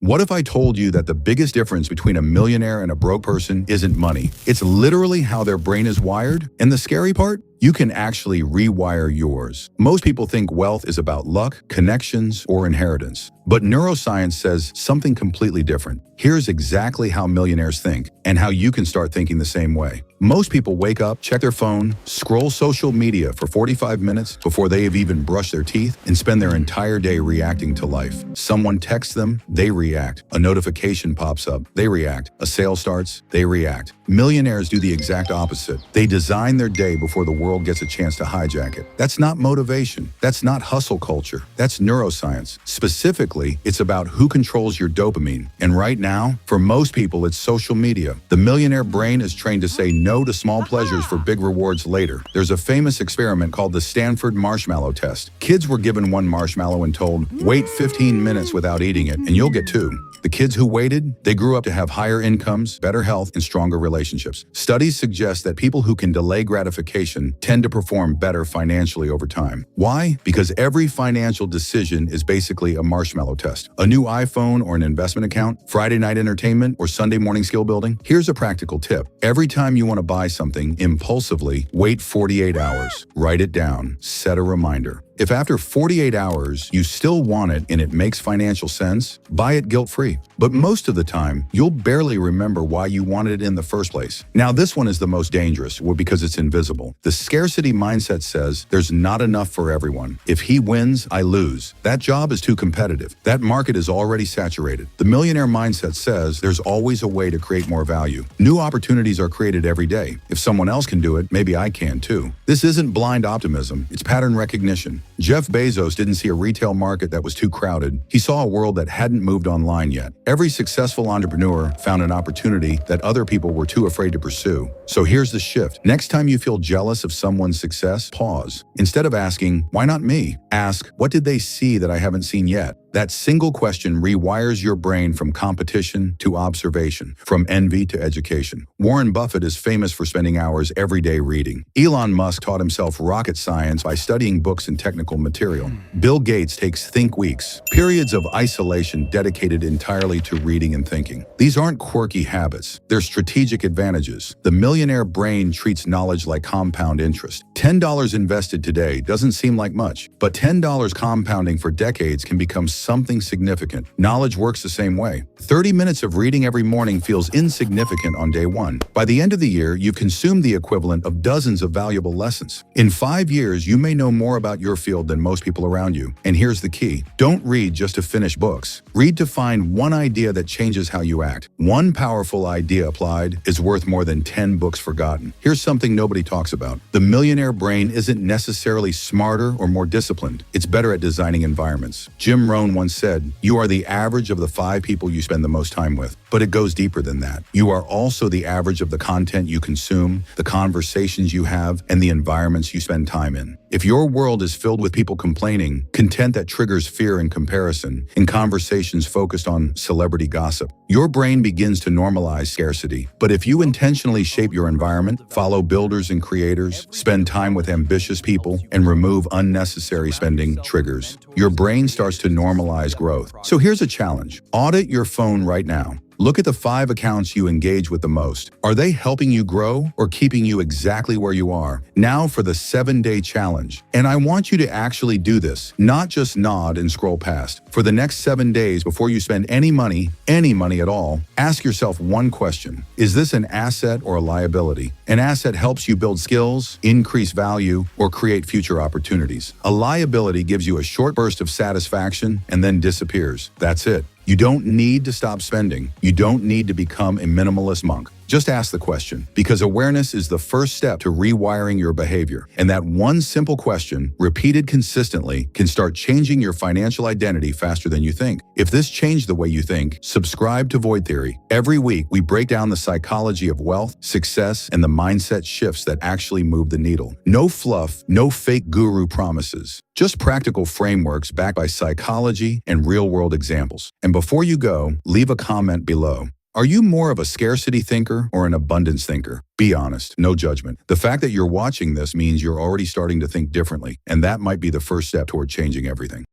What if I told you that the biggest difference between a millionaire and a broke person isn't money? It's literally how their brain is wired. And the scary part? You can actually rewire yours. Most people think wealth is about luck, connections, or inheritance. But neuroscience says something completely different. Here's exactly how millionaires think and how you can start thinking the same way. Most people wake up, check their phone, scroll social media for 45 minutes before they have even brushed their teeth, and spend their entire day reacting to life. Someone texts them, they react. A notification pops up, they react. A sale starts, they react. Millionaires do the exact opposite. They design their day before the world gets a chance to hijack it. That's not motivation. That's not hustle culture. That's neuroscience. Specifically, it's about who controls your dopamine. And right now, for most people, it's social media. The millionaire brain is trained to say no to small pleasures for big rewards later. There's a famous experiment called the Stanford marshmallow test. Kids were given one marshmallow and told, wait 15 minutes without eating it, and you'll get two. The kids who waited, they grew up to have higher incomes, better health, and stronger relationships. Studies suggest that people who can delay gratification tend to perform better financially over time. Why? Because every financial decision is basically a marshmallow test. A new iPhone or an investment account, Friday night entertainment, or Sunday morning skill building. Here's a practical tip. Every time you want to buy something impulsively, wait 48 hours. Write it down. Set a reminder. If after 48 hours you still want it and it makes financial sense, buy it guilt-free. But most of the time, you'll barely remember why you wanted it in the first place. Now, this one is the most dangerous because it's invisible. The scarcity mindset says there's not enough for everyone. If he wins, I lose. That job is too competitive. That market is already saturated. The millionaire mindset says there's always a way to create more value. New opportunities are created every day. If someone else can do it, maybe I can too. This isn't blind optimism, it's pattern recognition. Jeff Bezos didn't see a retail market that was too crowded. He saw a world that hadn't moved online yet. Every successful entrepreneur found an opportunity that other people were too afraid to pursue. So here's the shift. Next time you feel jealous of someone's success, pause. Instead of asking, why not me? Ask, what did they see that I haven't seen yet? That single question rewires your brain from competition to observation, from envy to education. Warren Buffett is famous for spending hours every day reading. Elon Musk taught himself rocket science by studying books and technical material. Bill Gates takes think weeks, periods of isolation dedicated entirely to reading and thinking. These aren't quirky habits, they're strategic advantages. The millionaire brain treats knowledge like compound interest. $10 invested today doesn't seem like much, but $10 compounding for decades can become something significant. Knowledge works the same way. 30 minutes of reading every morning feels insignificant on day one. By the end of the year, you've consumed the equivalent of dozens of valuable lessons. In 5 years, you may know more about your field than most people around you. And here's the key. Don't read just to finish books. Read to find one idea that changes how you act. One powerful idea applied is worth more than 10 books forgotten. Here's something nobody talks about. The millionaire brain isn't necessarily smarter or more disciplined. It's better at designing environments. Jim Rohn once said, you are the average of the 5 people you spend the most time with. But it goes deeper than that. You are also the average of the content you consume, the conversations you have, and the environments you spend time in. If your world is filled with people complaining, content that triggers fear and comparison, and conversations focused on celebrity gossip, your brain begins to normalize scarcity. But if you intentionally shape your environment, follow builders and creators, spend time with ambitious people, and remove unnecessary spending triggers, your brain starts to normalize growth. So here's a challenge. Audit your phone right now. Look at the 5 accounts you engage with the most. Are they helping you grow or keeping you exactly where you are? Now for the 7-day challenge. And I want you to actually do this, not just nod and scroll past. For the next 7 days before you spend any money at all, ask yourself one question. Is this an asset or a liability? An asset helps you build skills, increase value, or create future opportunities. A liability gives you a short burst of satisfaction and then disappears. That's it. You don't need to stop spending. You don't need to become a minimalist monk. Just ask the question, because awareness is the first step to rewiring your behavior. And that one simple question, repeated consistently, can start changing your financial identity faster than you think. If this changed the way you think, subscribe to Void Theory. Every week, we break down the psychology of wealth, success, and the mindset shifts that actually move the needle. No fluff, no fake guru promises. Just practical frameworks backed by psychology and real-world examples. And before you go, leave a comment below. Are you more of a scarcity thinker or an abundance thinker? Be honest, no judgment. The fact that you're watching this means you're already starting to think differently, and that might be the first step toward changing everything.